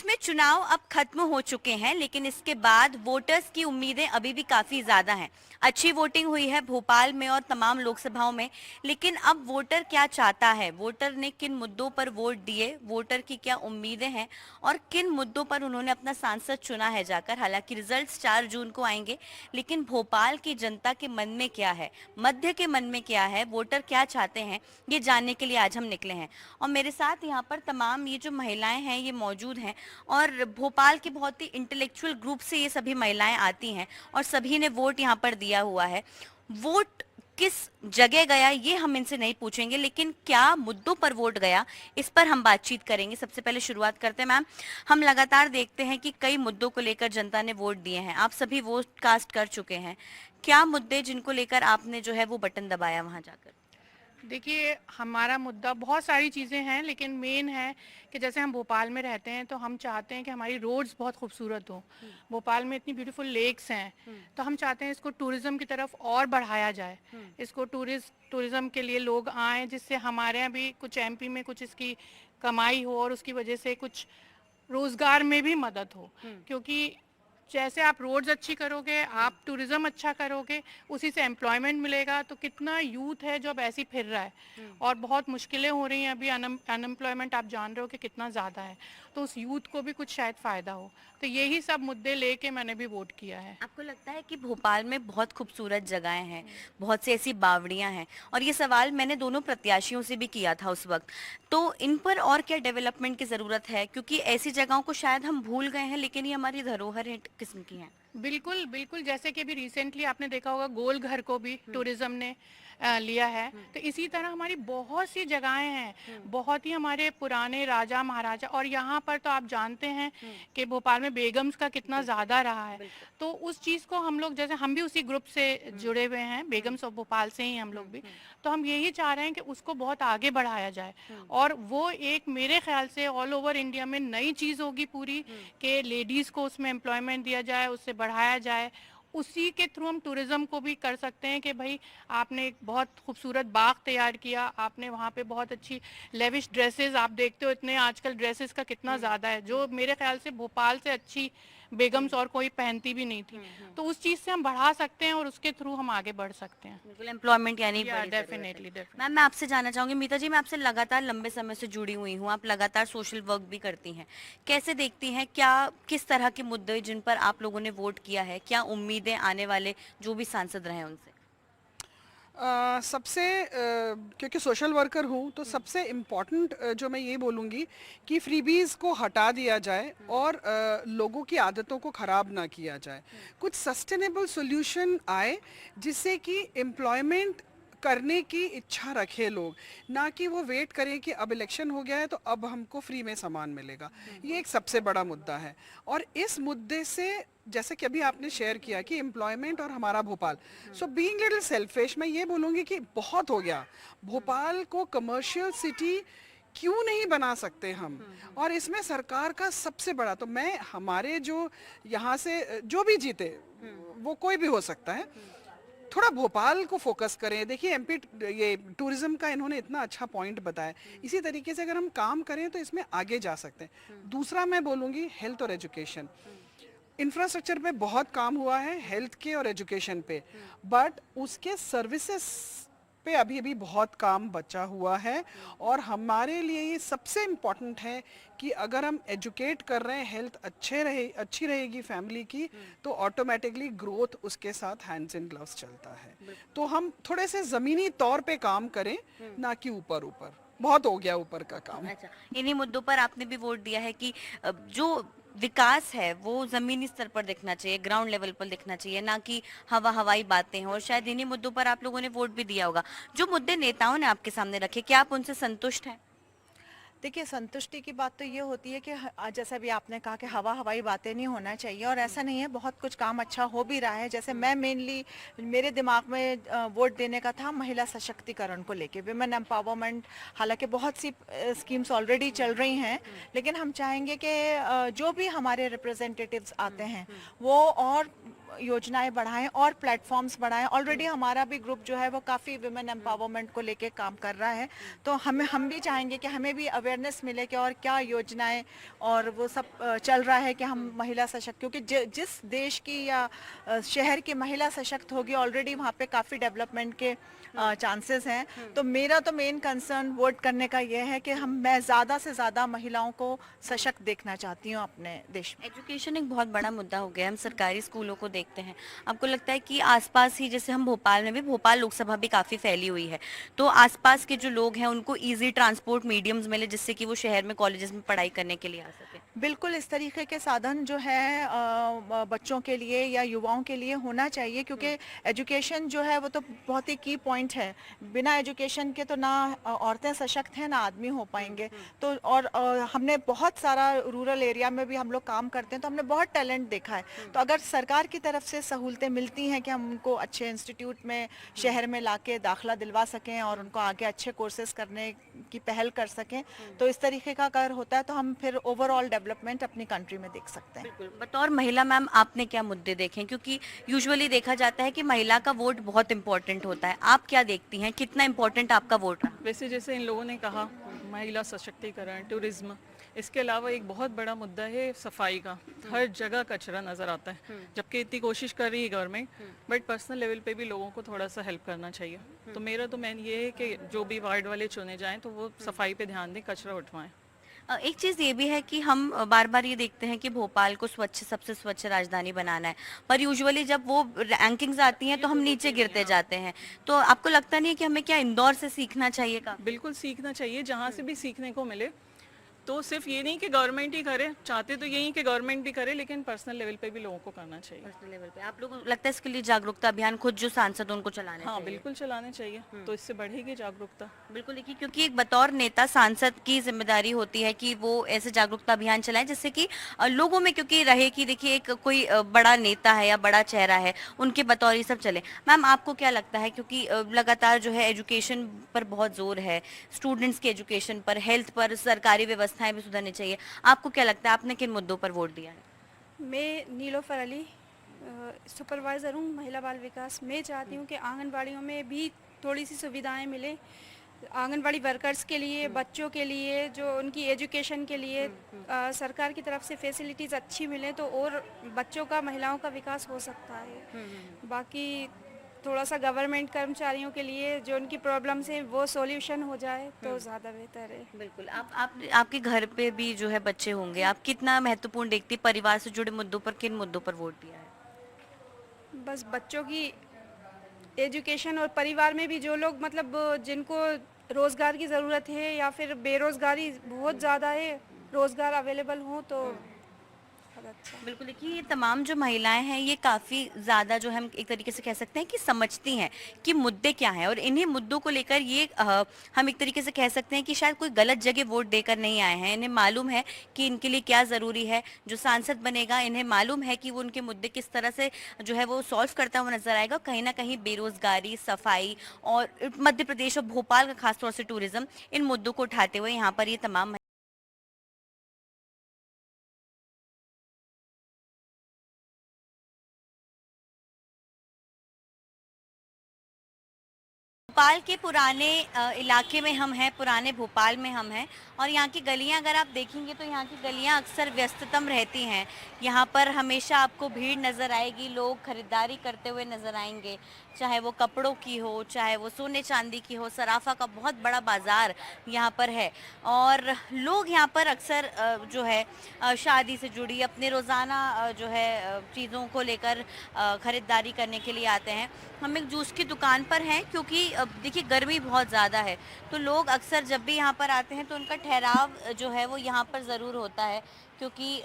में चुनाव अब खत्म हो चुके हैं, लेकिन इसके बाद वोटर्स की उम्मीदें अभी भी काफी ज्यादा हैं। अच्छी वोटिंग हुई है भोपाल में और तमाम लोकसभाओं में, लेकिन अब वोटर क्या चाहता है, वोटर ने किन मुद्दों पर वोट दिए, वोटर की क्या उम्मीदें हैं और किन मुद्दों पर उन्होंने अपना सांसद चुना है जाकर। हालांकि रिजल्ट 4 जून को आएंगे, लेकिन भोपाल की जनता के मन में क्या है, मध्य के मन में क्या है, वोटर क्या चाहते हैं, ये जानने के लिए आज हम निकले हैं। और मेरे साथ यहाँ पर तमाम ये जो महिलाएं हैं ये मौजूद हैं, और भोपाल के बहुत ही इंटेलेक्चुअल ग्रुप से ये सभी महिलाएं आती हैं और सभी ने वोट यहाँ पर दिया हुआ है। वोट किस जगह गया ये हम इनसे नहीं पूछेंगे, लेकिन क्या मुद्दों पर वोट गया इस पर हम बातचीत करेंगे। सबसे पहले शुरुआत करते हैं मैम, हम लगातार देखते हैं कि कई मुद्दों को लेकर जनता ने वोट दिए हैं, आप सभी वोट कास्ट कर चुके हैं। क्या मुद्दे जिनको लेकर आपने जो है वो बटन दबाया वहां जाकर? देखिए, हमारा मुद्दा बहुत सारी चीज़ें हैं, लेकिन मेन है कि जैसे हम भोपाल में रहते हैं तो हम चाहते हैं कि हमारी रोड्स बहुत खूबसूरत हो। भोपाल में इतनी ब्यूटीफुल लेक्स हैं, तो हम चाहते हैं इसको टूरिज्म की तरफ और बढ़ाया जाए। इसको टूरिज्म के लिए लोग आएँ, जिससे हमारे यहाँ भी कुछ एमपी में कुछ इसकी कमाई हो और उसकी वजह से कुछ रोज़गार में भी मदद हो। क्योंकि जैसे आप रोड्स अच्छी करोगे, आप टूरिज्म अच्छा करोगे, उसी से एम्प्लॉयमेंट मिलेगा। तो कितना यूथ है जो अब ऐसे ही फिर रहा है और बहुत मुश्किलें हो रही हैं अभी। अनएम्प्लॉयमेंट आप जान रहे हो कि कितना ज़्यादा है, तो उस यूथ को भी कुछ शायद फ़ायदा हो। तो यही सब मुद्दे लेके मैंने भी वोट किया है। आपको लगता है कि भोपाल में बहुत खूबसूरत जगहें हैं, बहुत सी ऐसी बावड़ियां हैं, और ये सवाल मैंने दोनों प्रत्याशियों से भी किया था उस वक्त, तो इन पर और क्या डेवलपमेंट की ज़रूरत है? क्योंकि ऐसी जगहों को शायद हम भूल गए हैं, लेकिन ये हमारी धरोहर किस्म की हैं। बिल्कुल बिल्कुल, जैसे कि अभी रिसेंटली आपने देखा होगा गोल घर को भी टूरिज्म ने लिया है। तो इसी तरह हमारी बहुत सी जगहें हैं, बहुत ही हमारे पुराने राजा महाराजा, और यहाँ पर तो आप जानते हैं कि भोपाल में बेगम्स का कितना ज़्यादा रहा है। तो उस चीज़ को हम लोग, जैसे हम भी उसी ग्रुप से जुड़े हुए हैं, बेगम्स ऑफ भोपाल से ही हम लोग भी, तो हम यही चाह रहे हैं कि उसको बहुत आगे बढ़ाया जाए। और वो एक मेरे ख्याल से ऑल ओवर इंडिया में नई चीज़ होगी पूरी, कि लेडीज़ को उसमें एम्प्लॉयमेंट दिया जाए, उससे बढ़ाया जाए। उसी के थ्रू हम टूरिज्म को भी कर सकते हैं कि भाई आपने एक बहुत खूबसूरत बाग तैयार किया, आपने वहाँ पे बहुत अच्छी लेविश ड्रेसेस, आप देखते हो इतने आजकल ड्रेसेस का कितना ज़्यादा है, जो मेरे ख्याल से भोपाल से अच्छी बेगम्स और कोई पहनती भी नहीं थी। तो उस चीज़ से हम बढ़ा सकते हैं और उसके थ्रू हम आगे बढ़ सकते हैं। बिल्कुल, एम्प्लॉयमेंट यानी डेफिनेटली डेफिनेटली। मैम, मैं आपसे जानना चाहूंगी, मीता जी, मैं आपसे लगातार लंबे समय से जुड़ी हुई हूँ, आप लगातार सोशल वर्क भी करती हैं, कैसे देखती हैं, क्या किस तरह के मुद्दे जिन पर आप लोगों ने वोट किया है, क्या उम्मीदें आने वाले जो भी सांसद रहे उनसे? सबसे क्योंकि सोशल वर्कर हूँ तो सबसे इम्पॉर्टेंट जो मैं ये बोलूँगी कि फ्रीबीज़ को हटा दिया जाए और लोगों की आदतों को ख़राब ना किया जाए। कुछ सस्टेनेबल सॉल्यूशन आए जिससे कि एम्प्लॉयमेंट करने की इच्छा रखे लोग, ना कि वो वेट करें कि अब इलेक्शन हो गया है तो अब हमको फ्री में सामान मिलेगा। ये एक सबसे बड़ा मुद्दा है। और इस मुद्दे से, जैसे कि अभी आपने शेयर किया कि एम्प्लॉयमेंट और हमारा Bhopal, so being little selfish मैं ये बोलूँगी कि बहुत हो गया। भोपाल को कमर्शियल सिटी क्यों नहीं बना सकते हम? और इसमें सरकार का सबसे बड़ा, तो मैं हमारे जो यहाँ से जो भी जीते, वो कोई भी हो सकता है, थोड़ा भोपाल को फोकस करें। देखिए एमपी ये टूरिज्म का इन्होंने इतना अच्छा पॉइंट बताया, इसी तरीके से अगर हम काम करें तो इसमें आगे जा सकते हैं। दूसरा मैं बोलूँगी हेल्थ और एजुकेशन, इंफ्रास्ट्रक्चर पे बहुत काम हुआ है, हेल्थ के और एजुकेशन पे, बट उसके सर्विसेज पे अभी भी बहुत काम बचा हुआ है। और हमारे लिए ये सबसे इम्पॉर्टेंट है कि अगर हम एजुकेट कर रहे हैं, हेल्थ अच्छी रहेगी फैमिली की, तो ऑटोमेटिकली ग्रोथ उसके साथ हैंड्स इन ग्लव्स चलता है। तो हम थोड़े से ज़मीनी तौर पे काम करें, ना कि ऊपर ऊपर। बहुत हो गया ऊपर का काम। अच्छा, इन्हीं मुद्दों पर आपने भी वोट दिया है कि जो विकास है वो जमीनी स्तर पर दिखना चाहिए, ग्राउंड लेवल पर दिखना चाहिए, ना कि हवाई बातें हैं, और शायद इन्हीं मुद्दों पर आप लोगों ने वोट भी दिया होगा। जो मुद्दे नेताओं ने आपके सामने रखे, क्या आप उनसे संतुष्ट हैं? देखिए, संतुष्टि की बात तो ये होती है कि जैसा भी आपने कहा कि हवाई बातें नहीं होना चाहिए, और ऐसा नहीं है, बहुत कुछ काम अच्छा हो भी रहा है। जैसे मैं मेनली, मेरे दिमाग में वोट देने का था महिला सशक्तिकरण को लेके, विमेन एम्पावरमेंट। हालांकि बहुत सी स्कीम्स ऑलरेडी चल रही हैं, लेकिन हम चाहेंगे कि जो भी हमारे रिप्रेजेंटेटिव्स आते हैं वो और योजनाएं बढ़ाएं और प्लेटफॉर्म्स बढ़ाएं। ऑलरेडी हमारा भी ग्रुप जो है वो काफ़ी वुमेन एम्पावरमेंट को लेके काम कर रहा है, तो हम भी चाहेंगे कि हमें भी अवेयरनेस मिले कि और क्या योजनाएं और वो सब चल रहा है कि हम महिला सशक्त, क्योंकि जिस देश की या शहर की महिला सशक्त होगी ऑलरेडी वहाँ पे काफ़ी डेवलपमेंट के चांसेस हैं। तो मेरा तो मेन कंसर्न वोट करने का ये है कि मैं ज़्यादा से ज़्यादा महिलाओं को सशक्त देखना चाहती हूँ अपने देश में। एजुकेशन एक बहुत बड़ा मुद्दा हो गया। हम सरकारी स्कूलों को देखते हैं, आपको लगता है कि आसपास ही, जैसे हम भोपाल में भी, भोपाल लोकसभा भी काफ़ी फैली हुई है, तो आसपास के जो लोग हैं उनको इजी ट्रांसपोर्ट मीडियम्स मिले जिससे कि वो शहर में कॉलेजेस में पढ़ाई करने के लिए आ सके? बिल्कुल, इस तरीके के साधन जो है बच्चों के लिए या युवाओं के लिए होना चाहिए, क्योंकि एजुकेशन जो है वो तो बहुत ही की पॉइंट है। बिना एजुकेशन के तो ना औरतें सशक्त हैं ना आदमी हो पाएंगे। तो और हमने बहुत सारा रूरल एरिया में भी हम लोग काम करते हैं, तो हमने बहुत टैलेंट देखा है। तो अगर सरकार की तरफ से सहूलतें मिलती हैं कि हम उनको अच्छे इंस्टीट्यूट में शहर में लाके दाखला दिलवा सकें और उनको आगे अच्छे कोर्सेज करने की पहल कर सकें, तो इस तरीके का अगर होता है तो हम फिर ओवरऑल डेवलपमेंट अपनी कंट्री में देख सकते हैं। बतौर महिला मैम, आपने क्या मुद्दे देखे? क्योंकि यूजुअली देखा जाता है कि महिला का वोट बहुत इंपॉर्टेंट होता है, आप क्या देखती हैं, कितना इंपॉर्टेंट आपका वोट रहा? वैसे जैसे इन लोगों ने कहा, महिला सशक्तिकरण, टूरिज्म, इसके अलावा एक बहुत बड़ा मुद्दा है सफाई का। हर जगह कचरा नज़र आता है, जबकि इतनी कोशिश कर रही है गवर्नमेंट, बट पर्सनल लेवल पे भी लोगों को थोड़ा सा हेल्प करना चाहिए। तो मेरा तो मेन ये है कि जो भी वार्ड वाले चुने जाएं तो वो सफाई पे ध्यान दें, कचरा उठवाएं। एक चीज़ ये भी है कि हम बार बार ये देखते हैं कि भोपाल को सबसे स्वच्छ राजधानी बनाना है, पर यूजुअली जब वो रैंकिंग्स आती हैं तो हम नीचे गिरते जाते हैं। तो आपको लगता नहीं है कि हमें क्या इंदौर से सीखना चाहिए? का बिल्कुल सीखना चाहिए, जहाँ से भी सीखने को मिले। तो सिर्फ ये नहीं कि गवर्नमेंट ही करे, चाहते तो यही कि गवर्नमेंट भी करे, लेकिन पर्सनल लेवल पे भी लोगों को करना चाहिए। पर्सनल लेवल पे आप लोगों को लगता है इसके लिए जागरूकता अभियान खुद जो सांसद उनको चलाने हाँ, चाहिए? बिल्कुल चलाने चाहिए, तो इससे बढ़ेगी जागरूकता। बिल्कुल, देखिए, क्योंकि एक बतौर नेता सांसद की जिम्मेदारी होती है कि वो ऐसे जागरूकता अभियान चलाएं जिससे कि लोगों में, क्योंकि रहे कि देखिए एक कोई बड़ा नेता है या बड़ा चेहरा है, उनके बतौर ये सब चले। मैम, आपको क्या लगता है, क्योंकि लगातार जो है एजुकेशन पर बहुत जोर है, स्टूडेंट्स के एजुकेशन पर, हेल्थ पर, सरकारी व्यवस्थाएं भी सुधरनी चाहिए, आपको क्या लगता है आपने किन मुद्दों पर वोट दिया है? मैं नीलोफर अली, सुपरवाइज़र हूँ महिला बाल विकास। मैं चाहती हूँ कि आंगनबाड़ियों में भी थोड़ी सी सुविधाएं मिले, आंगनबाड़ी वर्कर्स के लिए, बच्चों के लिए, जो उनकी एजुकेशन के लिए सरकार की तरफ से फैसिलिटीज़ अच्छी मिले तो और बच्चों का, महिलाओं का विकास हो सकता है। बाकी थोड़ा सा गवर्नमेंट कर्मचारियों के लिए जो उनकी प्रॉब्लम्स हैं वो सॉल्यूशन हो जाए तो ज़्यादा बेहतर है। बिल्कुल। आपके घर पे भी जो है बच्चे होंगे, आप कितना महत्वपूर्ण देखती, परिवार से जुड़े मुद्दों पर किन मुद्दों पर वोट दिया है? बस बच्चों की एजुकेशन और परिवार में भी जो लोग मतलब जिनको रोज़गार की ज़रूरत है या फिर बेरोज़गारी बहुत ज़्यादा है, रोज़गार अवेलेबल हो तो अच्छा। बिल्कुल, देखिए ये तमाम जो महिलाएं हैं ये काफ़ी ज़्यादा जो हम एक तरीके से कह सकते हैं कि समझती हैं कि मुद्दे क्या हैं, और इन्हीं मुद्दों को लेकर ये हम एक तरीके से कह सकते हैं कि शायद कोई गलत जगह वोट देकर नहीं आए हैं। इन्हें मालूम है कि इनके लिए क्या ज़रूरी है। जो सांसद बनेगा इन्हें मालूम है कि वो उनके मुद्दे किस तरह से जो है वो सॉल्व करता हुआ नजर आएगा। कहीं ना कहीं बेरोजगारी, सफाई और मध्य प्रदेश और भोपाल का खासतौर से टूरिज्म, इन मुद्दों को उठाते हुए यहाँ पर ये तमाम भोपाल के पुराने इलाके में हम हैं, पुराने भोपाल में हम हैं, और यहाँ की गलियाँ अगर आप देखेंगे तो यहाँ की गलियाँ अक्सर व्यस्ततम रहती हैं। यहाँ पर हमेशा आपको भीड़ नज़र आएगी, लोग खरीदारी करते हुए नज़र आएंगे, चाहे वो कपड़ों की हो, चाहे वो सोने चांदी की हो। सराफा का बहुत बड़ा बाज़ार यहाँ पर है, और लोग यहाँ पर अक्सर जो है शादी से जुड़ी अपने रोज़ाना जो है चीज़ों को लेकर ख़रीदारी करने के लिए आते हैं। हम एक जूस की दुकान पर हैं, क्योंकि देखिए गर्मी बहुत ज़्यादा है, तो लोग अक्सर जब भी यहाँ पर आते हैं तो उनका ठहराव जो है वो यहाँ पर ज़रूर होता है, क्योंकि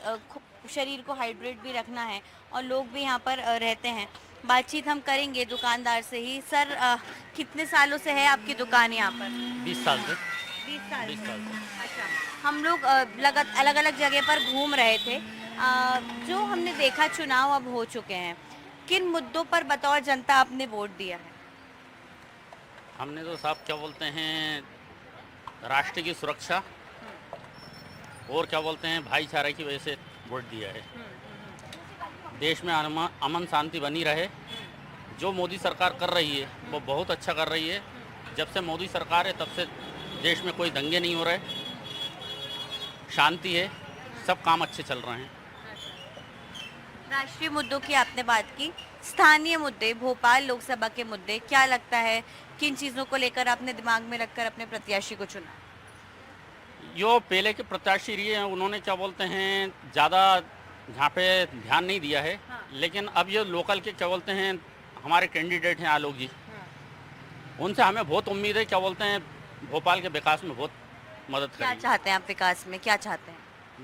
शरीर को हाइड्रेट भी रखना है, और लोग भी यहाँ पर रहते हैं। बातचीत हम करेंगे दुकानदार से ही। सर, कितने सालों से है आपकी दुकान यहाँ पर? 20 साल से। 20 साल 20 साल से। अच्छा, हम लोग अलग अलग जगह पर घूम रहे थे। जो हमने देखा, चुनाव अब हो चुके हैं, किन मुद्दों पर बतौर जनता आपने वोट दिया है? हमने तो साहब क्या बोलते हैं, राष्ट्र की सुरक्षा और क्या बोलते हैं भाईचारा की वजह से वोट दिया है। देश में अमन शांति बनी रहे। जो मोदी सरकार कर रही है वो बहुत अच्छा कर रही है। जब से मोदी सरकार है तब से देश में कोई दंगे नहीं हो रहे, शांति है, सब काम अच्छे चल रहे हैं। राष्ट्रीय मुद्दों की आपने बात की, स्थानीय मुद्दे, भोपाल लोकसभा के मुद्दे, क्या लगता है किन चीज़ों को लेकर आपने दिमाग में रखकर अपने प्रत्याशी को चुना? जो पहले के प्रत्याशी रहे हैं उन्होंने क्या बोलते हैं ज़्यादा यहाँ पे ध्यान नहीं दिया है। हाँ। लेकिन अब ये लोकल के क्या बोलते हैं हमारे कैंडिडेट हैं आलोक जी, उनसे हमें बहुत उम्मीद है। क्या बोलते हैं भोपाल के विकास में बहुत मदद क्या करेंगे। चाहते हैं आप विकास में, क्या चाहते हैं?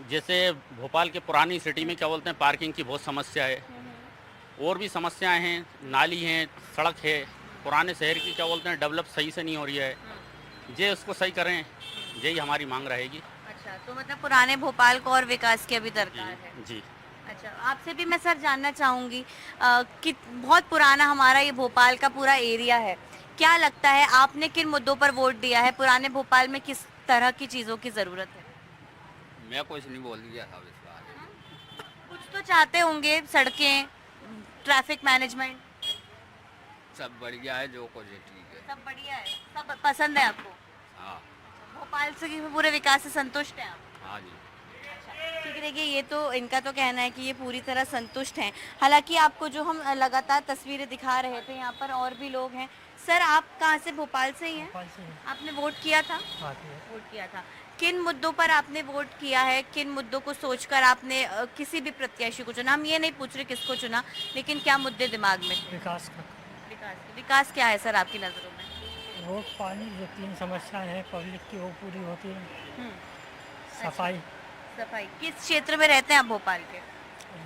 जैसे भोपाल के पुरानी सिटी में क्या बोलते हैं पार्किंग की बहुत समस्या है, और भी समस्याएं हैं, नाली हैं, सड़क है। पुराने शहर की क्या बोलते हैं डेवलप सही से नहीं हो रही है, ये उसको सही करें, यही हमारी मांग रहेगी। अच्छा, तो मतलब पुराने भोपाल को और विकास की अभी दरकार है। जी। अच्छा, आपसे भी मैं सर जानना चाहूँगी कि बहुत पुराना हमारा ये भोपाल का पूरा एरिया है, क्या लगता है आपने किन मुद्दों पर वोट दिया है? पुराने भोपाल में किस तरह की चीज़ों की ज़रूरत है? मैं कुछ नहीं बोल दिया था इस बारे में। कुछ तो चाहते होंगे, सड़कें, ट्रैफिक मैनेजमेंट, सब बढ़िया है, जो कुछ है ठीक है। सब बढ़िया है, सब पसंद है आपको? हाँ भोपाल से पूरे विकास से संतुष्ट हैं आप? हाँ जी। ठीक है, देखिए ये तो इनका तो कहना है कि ये पूरी तरह संतुष्ट हैं। हालांकि आपको जो हम लगातार तस्वीरें दिखा रहे थे, यहाँ पर और भी लोग हैं। सर, आप कहाँ से? भोपाल से ही हैं? आपने वोट किया था? वोट किया था। किन मुद्दों पर आपने वोट किया है? किन मुद्दों को सोचकर आपने किसी भी प्रत्याशी को चुना? हम ये नहीं पूछ रहे किसको चुना, लेकिन क्या मुद्दे दिमाग में थे? विकास का। विकास क्या है सर आपकी नज़रों में? रोड, पानी, जो 3 समस्याएं हैं पब्लिक की वो पूरी होती है। सफाई। सफाई किस क्षेत्र में रहते हैं आप भोपाल के?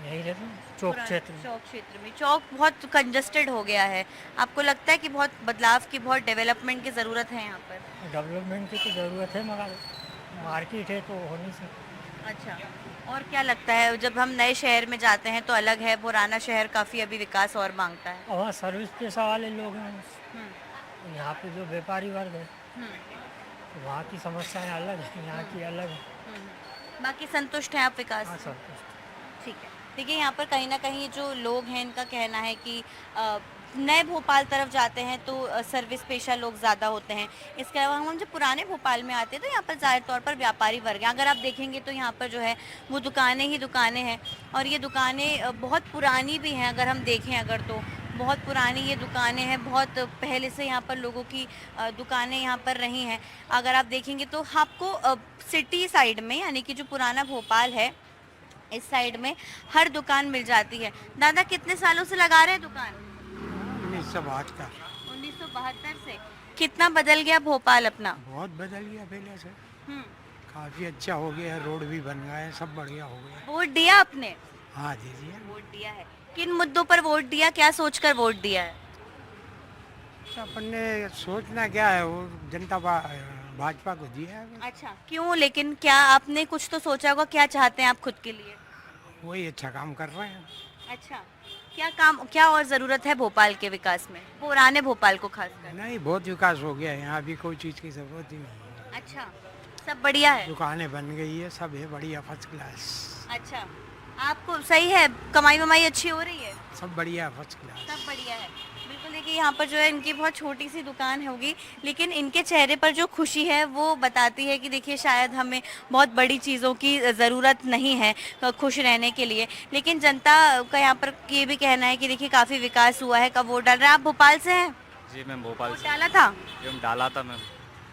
यही रहते हैं, चौक क्षेत्र में। चौक क्षेत्र में। चौक बहुत कंजस्टेड हो गया है, आपको लगता है कि बहुत बदलाव की, बहुत डेवलपमेंट की ज़रूरत है यहाँ पर? डेवलपमेंट की तो ज़रूरत है, मगर मार्केट है तो हो नहीं सकती। अच्छा, और क्या लगता है जब हम नए शहर में जाते हैं तो अलग है, पुराना शहर काफ़ी अभी विकास और मांगता है? और वहाँ सर्विस पेशा वाले लोग हैं, यहाँ पे जो व्यापारी वर्ग है तो वहाँ की समस्याएं अलग है, यहाँ की अलग है। बाकी संतुष्ट हैं आप विकास हाँ से? सब ठीक है, देखिए यहाँ पर कहीं ना कहीं जो लोग हैं इनका कहना है कि नए भोपाल तरफ जाते हैं तो सर्विस पेशा लोग ज़्यादा होते हैं। इसके अलावा हम जब पुराने भोपाल में आते हैं तो यहाँ पर ज़ाहिर तौर पर व्यापारी वर्ग हैं। अगर आप देखेंगे तो यहाँ पर जो है वो दुकानें ही दुकानें हैं, और ये दुकानें बहुत पुरानी भी हैं। अगर हम देखें अगर तो बहुत पुरानी ये दुकानें हैं, बहुत पहले से यहाँ पर लोगों की दुकानें यहाँ पर रही हैं। अगर आप देखेंगे तो आपको सिटी साइड में, यानी कि जो पुराना भोपाल है इस साइड में हर दुकान मिल जाती है। दादा कितने सालों से लगा रहे हैं दुकान? 1972। 1972 से। कितना बदल गया भोपाल अपना? बहुत बदल गया पहले से, हम्म। काफी अच्छा हो गया है, रोड भी बन गए, सब बढ़िया हो गया। वोट दिया आपने? हाँ दीजिए। वोट दिया है। किन मुद्दों पर वोट दिया, क्या सोचकर वोट दिया है? अपन ने सोचना क्या है, वो जनता भाजपा को दिया है, अच्छा, क्यों? लेकिन क्या आपने कुछ तो सोचा होगा, क्या चाहते हैं आप खुद के लिए? वही अच्छा काम कर रहे हैं। अच्छा, क्या काम, क्या और जरूरत है भोपाल के विकास में, पुराने भोपाल को खासकर? नहीं, बहुत विकास हो गया है, यहाँ अभी कोई चीज की जरूरत ही नहीं है। अच्छा, सब बढ़िया है? दुकानें बन गई है, सब है बढ़िया, फर्स्ट क्लास। अच्छा, आपको सही है, कमाई वमाई अच्छी हो रही है? सब बढ़िया, फर्स्ट क्लास। सब बढ़िया है। बिल्कुल, देखिए यहाँ पर जो है इनकी बहुत छोटी सी दुकान होगी, लेकिन इनके चेहरे पर जो खुशी है वो बताती है कि देखिए शायद हमें बहुत बड़ी चीज़ों की ज़रूरत नहीं है खुश रहने के लिए। लेकिन जनता का यहाँ पर ये भी कहना है कि देखिए काफ़ी विकास हुआ है। कब वोट डाल रहे हैं आप? भोपाल से हैं? जी मैं भोपाल वोट से। डाला था? जी डाला था मैम।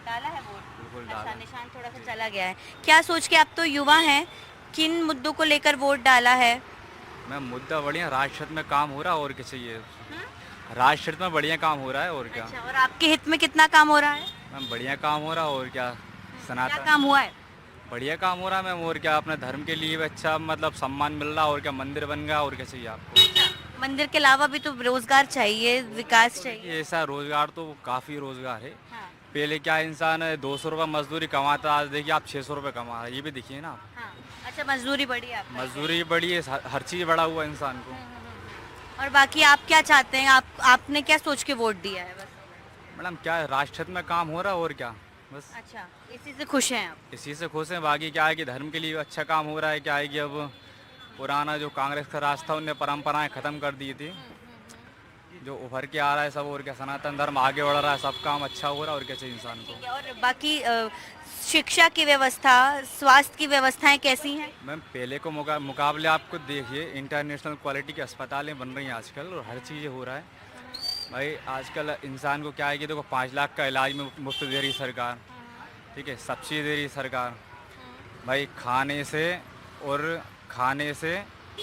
डाला है वोट? बिल्कुल अच्छा, डाला। निशान थोड़ा सा चला गया है। क्या सोच के, आप तो युवा हैं, किन मुद्दों को लेकर वोट डाला है? मैम मुद्दा बढ़िया, राष्ट्र हित में काम हो रहा है और क्या चाहिए। राष्ट्र हित में बढ़िया काम हो रहा है और क्या। अच्छा, और आपके हित में कितना काम हो रहा है? मैम बढ़िया काम हो रहा है और क्या। क्या सनातन काम हुआ है? बढ़िया काम हो रहा है मैम, और क्या अपने धर्म के लिए भी अच्छा मतलब सम्मान मिल रहा है और क्या, मंदिर बन गया और क्या चाहिए आपको। मंदिर के अलावा भी तो रोजगार चाहिए, विकास चाहिए। ये ऐसा रोजगार तो काफ़ी रोजगार है। हाँ, पहले क्या इंसान 200 रुपये मजदूरी कमाता, आज देखिए आप 600 रुपये कमा रहा है, ये भी देखिए ना आप। हाँ। अच्छा, मजदूरी बढ़ी है आपका? मजदूरी बढ़ी है, हर चीज़ बढ़ा हुआ है इंसान को। और बाकी आप क्या चाहते हैं? आपने क्या सोच के वोट दिया है? बस। मैडम क्या है, राष्ट्र हित में काम हो रहा है और क्या, बस अच्छा, इसी से खुश हैं आप? इसी से खुश हैं। बाकी क्या है कि धर्म के लिए अच्छा काम हो रहा है, क्या है कि अब पुराना जो कांग्रेस का राज था उनने परंपराएं ख़त्म कर दी थी। जो उभर के आ रहा है सब, और क्या सनातन धर्म आगे बढ़ रहा है, सब काम अच्छा हो रहा है, और क्या चाहिए इंसान को। ठीक है, और बाकी शिक्षा की व्यवस्था, स्वास्थ्य की व्यवस्थाएं कैसी हैं? मैम पहले को मुकाबले आपको देखिए, इंटरनेशनल क्वालिटी की अस्पतालें बन रही हैं आजकल, और हर चीज़ हो रहा है भाई। आजकल इंसान को क्या है कि देखो 5 लाख का इलाज में मुफ्त दे रही सरकार, ठीक है, सब्सिडी दे रही सरकार भाई, खाने से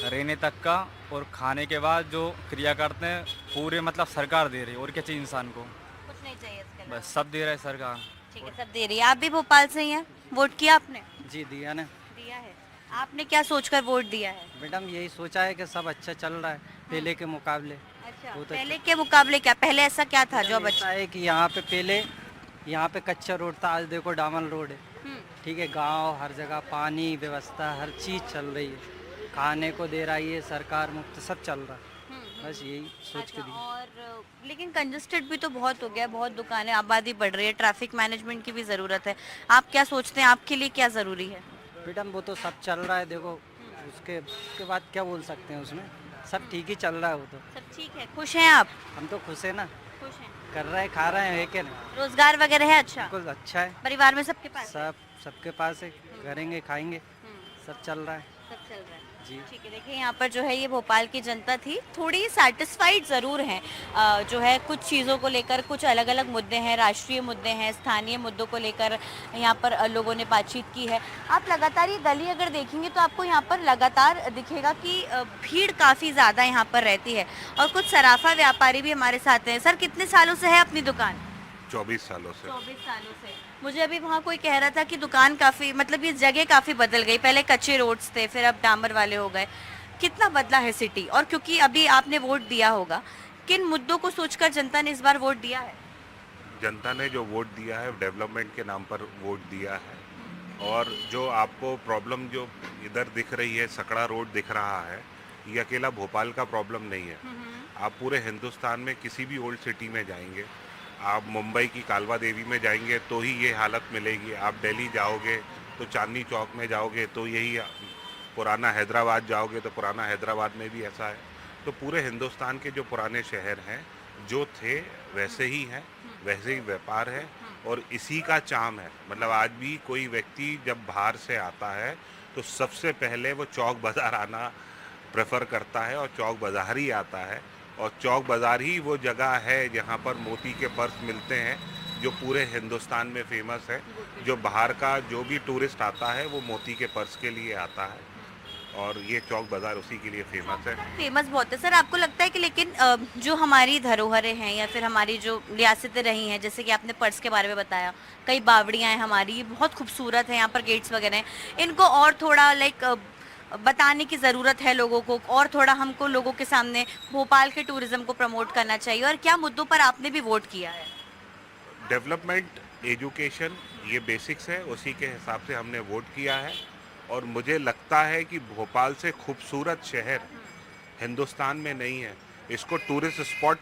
रहने तक का, और खाने के बाद जो क्रिया करते हैं पूरे मतलब सरकार दे रही है, और क्या चाहिए इंसान को। कुछ नहीं चाहिए इसके अलावा। बस सब दे रहा है सरकार। ठीक है, सब दे रही है। आप भी भोपाल से ही हैं, वोट किया आपने? जी दिया ना। दिया है। आपने क्या सोचकर वोट दिया है? मैडम यही सोचा है कि सब अच्छा चल रहा है पहले के मुकाबले। अच्छा, वो तो पहले के मुकाबले क्या, पहले ऐसा क्या था जो अब ऐसा है कि यहाँ पे पहले यहाँ पे कच्चा रोड था, आज देखो डामर रोड है, ठीक है। गांव हर जगह पानी व्यवस्था हर चीज़ चल रही है, खाने को दे रही है सरकार, मुफ्त सब चल रहा है। बस यही सोच के दी। और लेकिन कंजस्टेड भी तो बहुत हो गया, बहुत दुकानें, आबादी बढ़ रही है, ट्रैफिक मैनेजमेंट की भी ज़रूरत है। आप क्या सोचते हैं, आपके लिए क्या ज़रूरी है? मैडम वो तो सब चल रहा है, देखो उसके बाद क्या बोल सकते हैं, उसमें सब ठीक ही चल रहा है। वो तो सब ठीक है। खुश हैं आप? हम तो खुश है ना, खुश हैं। कर रहे हैं, खा रहे हैं, है क्या नहीं। रोजगार वगैरह है? अच्छा, बिल्कुल अच्छा है, परिवार में सबके पास है? सबके पास है, करेंगे खाएंगे, सब चल रहा है। सब चल रहा है जी। ठीक है। देखिए यहाँ पर जो है ये भोपाल की जनता थी, थोड़ी सेटिस्फाइड ज़रूर हैं जो है कुछ चीज़ों को लेकर। कुछ अलग अलग मुद्दे हैं, राष्ट्रीय मुद्दे हैं, स्थानीय मुद्दों को लेकर यहाँ पर लोगों ने बातचीत की है। आप लगातार ये गली अगर देखेंगे तो आपको यहाँ पर लगातार दिखेगा कि भीड़ काफ़ी ज़्यादा यहाँ पर रहती है, और कुछ सराफा व्यापारी भी हमारे साथ हैं। सर, कितने सालों से है अपनी दुकान? 24 सालों से। 24 सालों से। मुझे अभी वहाँ कोई कह रहा था कि दुकान काफ़ी, मतलब ये जगह काफ़ी बदल गई, पहले कच्चे रोड्स थे, फिर अब डामर वाले हो गए। कितना बदला है सिटी? और क्योंकि अभी आपने वोट दिया होगा, किन मुद्दों को सोचकर जनता ने इस बार वोट दिया है? जनता ने जो वोट दिया है डेवलपमेंट के नाम पर वोट दिया है, और जो आपको प्रॉब्लम जो इधर दिख रही है, सकड़ा रोड दिख रहा है, ये अकेला भोपाल का प्रॉब्लम नहीं है। आप पूरे हिंदुस्तान में किसी भी ओल्ड सिटी में जाएंगे, आप मुंबई की कालवा देवी में जाएंगे तो ही ये हालत मिलेगी, आप दिल्ली जाओगे तो चांदनी चौक में जाओगे तो यही, पुराना हैदराबाद जाओगे तो पुराना हैदराबाद में भी ऐसा है। तो पूरे हिंदुस्तान के जो पुराने शहर हैं जो थे वैसे ही हैं, वैसे ही व्यापार है, और इसी का चाम है। मतलब आज भी कोई व्यक्ति जब बाहर से आता है तो सबसे पहले वो चौक बाज़ार आना प्रेफर करता है, और चौक बाज़ार ही आता है, और चौक बाज़ार ही वो जगह है जहाँ पर मोती के पर्स मिलते हैं, जो पूरे हिंदुस्तान में फेमस है। जो बाहर का जो भी टूरिस्ट आता है वो मोती के पर्स के लिए आता है, और ये चौक बाज़ार उसी के लिए फेमस है। फेमस बहुत है। सर, आपको लगता है कि लेकिन जो हमारी धरोहरें हैं या फिर हमारी जो रियासतें रही हैं, जैसे कि आपने पर्स के बारे में बताया, कई बावड़ियाँ हैं हमारी, बहुत खूबसूरत है, यहाँ पर गेट्स वगैरह हैं, इनको और थोड़ा बताने की ज़रूरत है लोगों को, और थोड़ा हमको लोगों के सामने भोपाल के टूरिज्म को प्रमोट करना चाहिए। और क्या मुद्दों पर आपने भी वोट किया है? डेवलपमेंट, एजुकेशन, ये बेसिक्स है, उसी के हिसाब से हमने वोट किया है। और मुझे लगता है कि भोपाल से खूबसूरत शहर हिंदुस्तान में नहीं है, इसको टूरिस्ट स्पॉट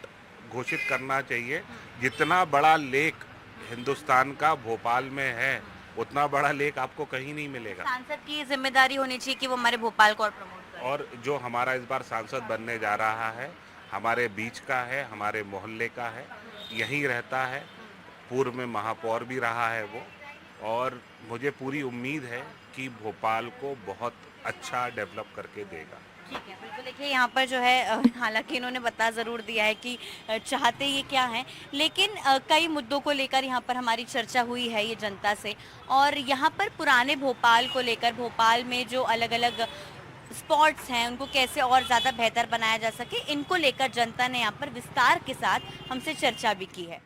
घोषित करना चाहिए। जितना बड़ा लेक हिंदुस्तान का भोपाल में है, उतना बड़ा लेक आपको कहीं नहीं मिलेगा। सांसद की जिम्मेदारी होनी चाहिए कि वो हमारे भोपाल को और प्रमोट करें। और जो हमारा इस बार सांसद बनने जा रहा है, हमारे बीच का है, हमारे मोहल्ले का है, यहीं रहता है, पूर्व में महापौर भी रहा है वो, और मुझे पूरी उम्मीद है कि भोपाल को बहुत अच्छा डेवलप करके देगा। ठीक है, बिल्कुल। देखिए यहाँ पर जो है हालांकि इन्होंने बता ज़रूर दिया है कि चाहते ये क्या हैं, लेकिन कई मुद्दों को लेकर यहाँ पर हमारी चर्चा हुई है ये जनता से। और यहाँ पर पुराने भोपाल को लेकर, भोपाल में जो अलग अलग स्पॉट्स हैं उनको कैसे और ज़्यादा बेहतर बनाया जा सके, इनको लेकर जनता ने यहाँ पर विस्तार के साथ हमसे चर्चा भी की है।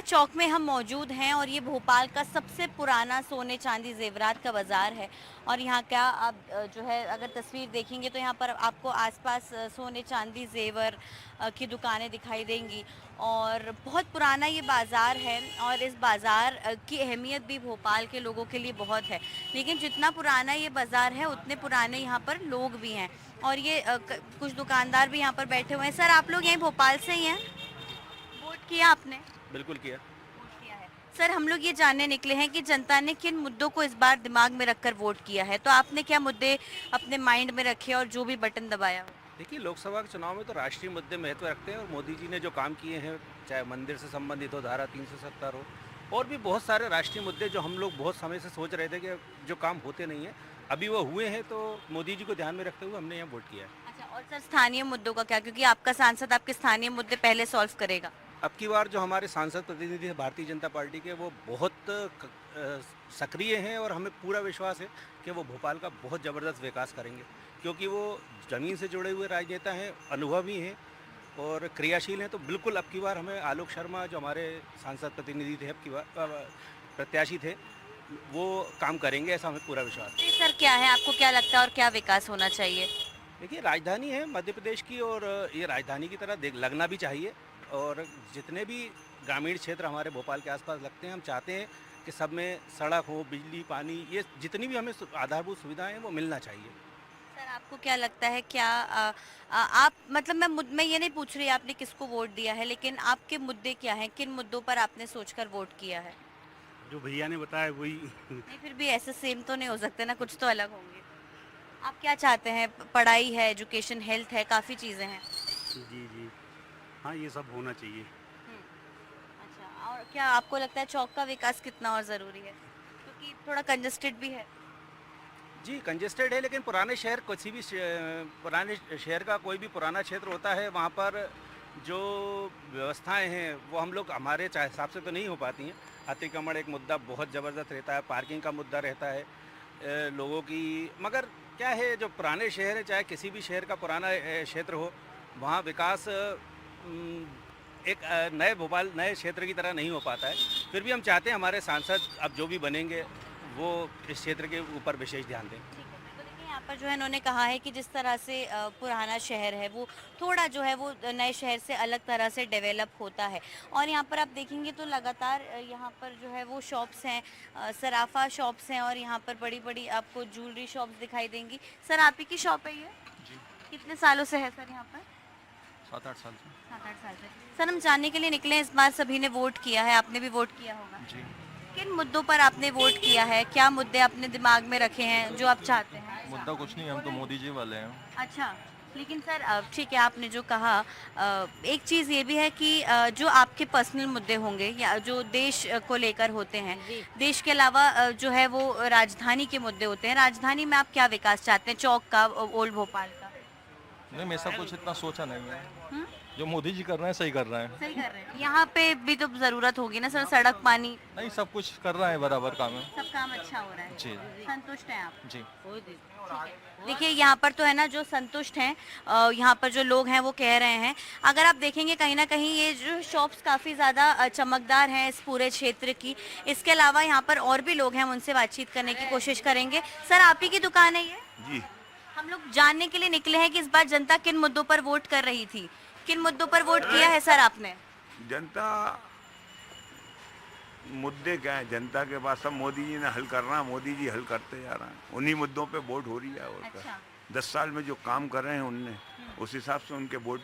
चौक में हम मौजूद हैं, और ये भोपाल का सबसे पुराना सोने चांदी जेवरात का बाज़ार है। और यहाँ क्या आप जो है अगर तस्वीर देखेंगे तो यहाँ पर आपको आसपास सोने चांदी जेवर की दुकानें दिखाई देंगी, और बहुत पुराना ये बाज़ार है। और इस बाज़ार की अहमियत भी भोपाल के लोगों के लिए बहुत है, लेकिन जितना पुराना ये बाज़ार है उतने पुराने यहाँ पर लोग भी हैं। और ये कुछ दुकानदार भी यहाँ पर बैठे हुए हैं। सर आप लोग यहीं भोपाल से ही हैं? वोट किया आपने? बिल्कुल किया। सर हम लोग ये जानने निकले हैं कि जनता ने किन मुद्दों को इस बार दिमाग में रखकर वोट किया है, तो आपने क्या मुद्दे अपने माइंड में रखे और जो भी बटन दबाया? देखिए, लोकसभा के चुनाव में तो राष्ट्रीय मुद्दे महत्व रखते हैं और मोदी जी ने जो काम किए हैं, चाहे मंदिर से संबंधित हो, धारा 370 हो, और भी बहुत सारे राष्ट्रीय मुद्दे जो हम लोग बहुत समय से सोच रहे थे कि जो काम होते नहीं है, अभी वो हुए हैं, तो मोदी जी को ध्यान में रखते हुए हमने यहाँ वोट किया है। अच्छा, और सर स्थानीय मुद्दों का क्या, क्योंकि आपका सांसद आपके स्थानीय मुद्दे पहले सॉल्व करेगा? अब की बार जो हमारे सांसद प्रतिनिधि हैं भारतीय जनता पार्टी के, वो बहुत सक्रिय हैं और हमें पूरा विश्वास है कि वो भोपाल का बहुत ज़बरदस्त विकास करेंगे, क्योंकि वो ज़मीन से जुड़े हुए राजनेता हैं, अनुभवी हैं और क्रियाशील हैं। तो बिल्कुल अब की बार हमें आलोक शर्मा जो हमारे सांसद प्रतिनिधि थे, अब की बार प्रत्याशी थे, वो काम करेंगे, ऐसा हमें पूरा विश्वास है। सर क्या है, आपको क्या लगता है और क्या विकास होना चाहिए? देखिए, राजधानी है मध्य प्रदेश की और ये राजधानी की तरह लगना भी चाहिए, और जितने भी ग्रामीण क्षेत्र हमारे भोपाल के आसपास लगते हैं, हम चाहते हैं कि सब में सड़क हो, बिजली, पानी, ये जितनी भी हमें आधारभूत सुविधाएं हैं वो मिलना चाहिए। सर आपको क्या लगता है, क्या आप मतलब मैं ये नहीं पूछ रही आपने किसको वोट दिया है, लेकिन आपके मुद्दे क्या हैं, किन मुद्दों पर आपने सोचकर वोट किया है? जो भैया ने बताया वही। नहीं फिर भी ऐसे सेम तो नहीं हो सकते ना, कुछ तो अलग होंगे। आप क्या चाहते हैं? पढ़ाई है, एजुकेशन, हेल्थ है, काफ़ी चीज़ें हैं। जी जी, हाँ ये सब होना चाहिए। अच्छा, और क्या आपको लगता है चौक का विकास कितना और ज़रूरी है, क्योंकि थोड़ा कंजस्टेड भी है? जी, कंजेस्टेड है, लेकिन पुराने शहर, किसी भी पुराने शहर का कोई भी पुराना क्षेत्र होता है, वहाँ पर जो व्यवस्थाएं हैं वो हम लोग हमारे हिसाब से तो नहीं हो पाती हैं। अतिक्रमण एक मुद्दा बहुत ज़बरदस्त रहता है, पार्किंग का मुद्दा रहता है लोगों की, मगर क्या है, जो पुराने शहर है, चाहे किसी भी शहर का पुराना क्षेत्र हो, वहाँ विकास एक नए भोपाल, नए क्षेत्र की तरह नहीं हो पाता है। फिर भी हम चाहते हैं हमारे सांसद अब जो भी बनेंगे वो इस क्षेत्र के ऊपर विशेष ध्यान दें। तो देखिए यहाँ पर जो है इन्होंने कहा है कि जिस तरह से पुराना शहर है वो थोड़ा जो है वो नए शहर से अलग तरह से डेवलप होता है, और यहाँ पर आप देखेंगे तो लगातार यहाँ पर जो है वो शॉप्स हैं, सराफा शॉप्स हैं, और यहाँ पर बड़ी बड़ी आपको ज्वेलरी शॉप्स दिखाई देंगी। सर आप ही की शॉप है ये? जी। कितने सालों से है सर यहाँ पर? 7-8 साल से। 7-8 साल से। सर हम जानने के लिए निकले, इस बार सभी ने वोट किया है, आपने भी वोट किया होगा जी। किन मुद्दों पर आपने वोट किया है, क्या मुद्दे अपने दिमाग में रखे हैं जो आप चाहते हैं? मुद्दा कुछ नहीं, हम तो मोदी जी वाले हैं। अच्छा, लेकिन सर ठीक है, आपने जो कहा एक चीज़ ये भी है कि जो आपके पर्सनल मुद्दे होंगे या जो देश को लेकर होते हैं, देश के अलावा जो है वो राजधानी के मुद्दे होते हैं, राजधानी में आप क्या विकास चाहते हैं, चौक का, ओल्ड भोपाल का? नहीं, मैं ऐसा कुछ इतना सोचा नहीं है। जो मोदी जी कर रहे हैं सही कर रहे हैं। सही कर रहे हैं। यहाँ पे भी तो जरूरत होगी ना सर, सड़क, पानी? नहीं, सब कुछ कर रहे हैं, बराबर काम है। सब काम अच्छा हो रहा है जी। संतुष्ट हैं आप? जी। देखिए यहाँ पर तो है ना, जो संतुष्ट हैं, यहाँ पर जो लोग हैं वो कह रहे हैं, अगर आप देखेंगे कहीं ना कहीं ये जो शॉप्स काफ़ी ज़्यादा चमकदार हैं इस पूरे क्षेत्र की। इसके अलावा यहाँ पर और भी लोग हैं, उनसे बातचीत करने की कोशिश करेंगे। सर आप ही की दुकान है ये? जी। हम लोग जानने के लिए निकले हैं कि इस बार जनता किन मुद्दों पर वोट कर रही थी, किन मुद्दों पर वोट किया है सर आपने? जनता मुद्दे क्या है जनता के पास, सब मोदी जी ने हल करना है, मोदी जी हल करते जा रहे हैं, उन्हीं मुद्दों पे वोट हो रही है। और अच्छा। 10 साल में जो काम कर रहे हैं उनने, उस हिसाब से उनके वोट,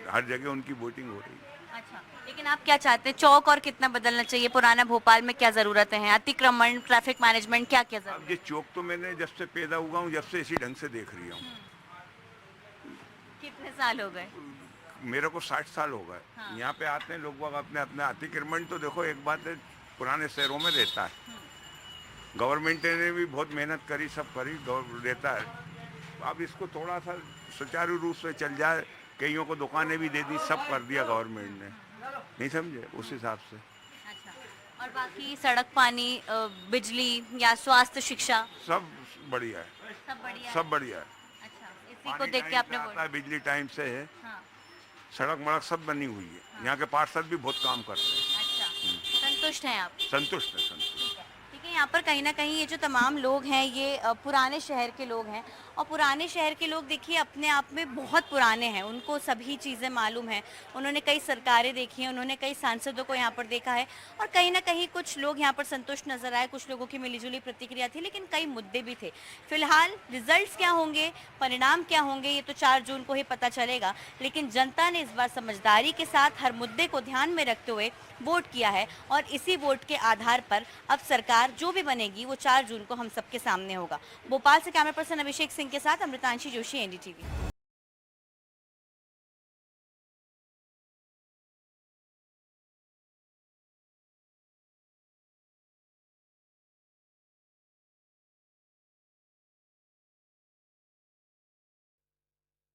हर जगह उनकी वोटिंग हो रही है। अच्छा, लेकिन आप क्या चाहते हैं, चौक और कितना बदलना चाहिए, पुराना भोपाल में क्या जरूरत है, अतिक्रमण, ट्रैफिक मैनेजमेंट, क्या क्या जरूरत? अब ये चौक तो मैंने जब से पैदा हुआ हूँ, जब से इसी ढंग से देख रही हूँ। कितने साल हो गए? मेरे को 60 साल हो गए। हाँ। यहाँ पे आते हैं लोग अपने अपने अतिक्रमण, तो देखो एक बात है, पुराने शहरों में रहता है, गवर्नमेंट ने भी बहुत मेहनत करी, सब करी, रहता है। अब इसको थोड़ा सा सुचारू रूप से चल जाए, कईयों को दुकानें भी दे दी, सब कर दिया गवर्नमेंट ने, नहीं समझे, उस हिसाब से। अच्छा, और बाकी सड़क, पानी, बिजली या स्वास्थ्य, शिक्षा सब बढ़िया है, सब बढ़िया सब बढ़िया है। अच्छा, इसी को देख के आपने वोट? बिजली टाइम से है, हाँ। सड़क मड़क सब बनी हुई है। हाँ। यहाँ के पार्षद भी बहुत काम करते हैं। अच्छा, संतुष्ट हैं आप? संतुष्ट है, संतुष्ट। ठीक है, यहाँ पर कहीं ना कहीं ये जो तमाम लोग हैं ये पुराने शहर के लोग हैं, और पुराने शहर के लोग देखिए अपने आप में बहुत पुराने हैं, उनको सभी चीज़ें मालूम हैं, उन्होंने कई सरकारें देखी हैं, उन्होंने कई सांसदों को यहाँ पर देखा है और कहीं ना कहीं कुछ लोग यहाँ पर संतुष्ट नजर आए, कुछ लोगों की मिलीजुली प्रतिक्रिया थी, लेकिन कई मुद्दे भी थे। फिलहाल रिजल्ट्स क्या होंगे, परिणाम क्या होंगे, ये तो 4 जून को ही पता चलेगा, लेकिन जनता ने इस बार समझदारी के साथ हर मुद्दे को ध्यान में रखते हुए वोट किया है और इसी वोट के आधार पर अब सरकार जो भी बनेगी वो 4 जून को हम सबके सामने होगा। भोपाल से कैमरा पर्सन अभिषेक सिंह के साथ अमृतांशी जोशी, एनडीटीवी।